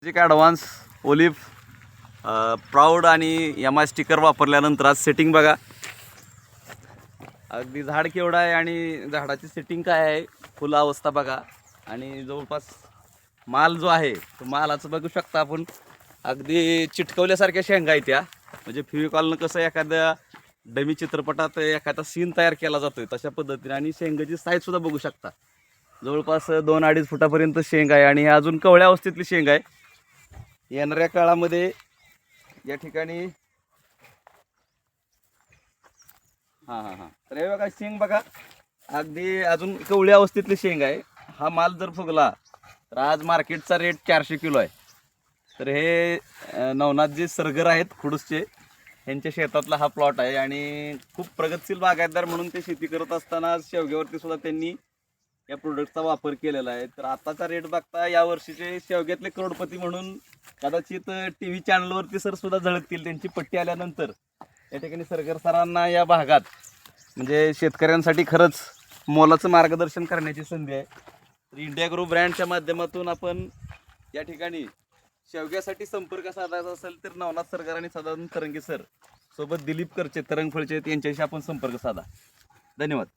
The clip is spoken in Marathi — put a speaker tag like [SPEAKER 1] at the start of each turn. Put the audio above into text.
[SPEAKER 1] मॅजिक ॲडव्हान्स ओलिव्ह प्राऊड आणि एम आय स्टिकर वापरल्यानंतर आज सेटिंग बघा. अगदी झाड केवढं आहे आणि झाडाची सेटिंग काय आहे, फुल अवस्था बघा. आणि जवळपास माल जो आहे तो मालाचं बघू शकता आपण. अगदी चिटकवल्यासारख्या शेंगा आहेत त्या. म्हणजे फेविकॉलनं कसं एखाद्या डमी चित्रपटात एखादा सीन तयार केला जातोय तशा पद्धतीने. आणि शेंगाची साईज सुद्धा बघू शकता, जवळपास 2-2.5 फुटापर्यंत शेंग आहे आणि अजून कवळ्या अवस्थेतली शेंग आहे. येणाऱ्या काळामध्ये या ठिकाणी तर हे बघा शेंग बघा, अगदी अजून कवळ्या अवस्थेतली शेंग आहे. हा माल जर फुगला तर आज मार्केटचा रेट 400 किलो आहे. तर हे नवनाथजी सरगर आहेत खुडूसचे, यांच्या शेतातला हा प्लॉट आहे. आणि खूप प्रगतशील बागायतदार म्हणून ते शेती करत असताना शेवग्यावरती सुद्धा त्यांनी या प्रोडक्टचा वापर केलेला आहे. तर आताचा रेट बघता या वर्षीचे शेवग्यातले करोडपती म्हणून कदाचित TV चॅनलवरती सर सुद्धा झळकतील त्यांची पट्टी आल्यानंतर. या ठिकाणी सरगर सरांना या भागात म्हणजे शेतकऱ्यांसाठी खरंच मोलाचं मार्गदर्शन करण्याची संधी आहे. तर इंडिया ग्रो ब्रँडच्या माध्यमातून आपण या ठिकाणी शेवग्यासाठी संपर्क साधायचा असेल तर नवनाथ सरगर आणि सदानंद तरंगे सर सोबत दिलीप करचे तरंगफळचे यांच्याशी आपण संपर्क साधा. धन्यवाद.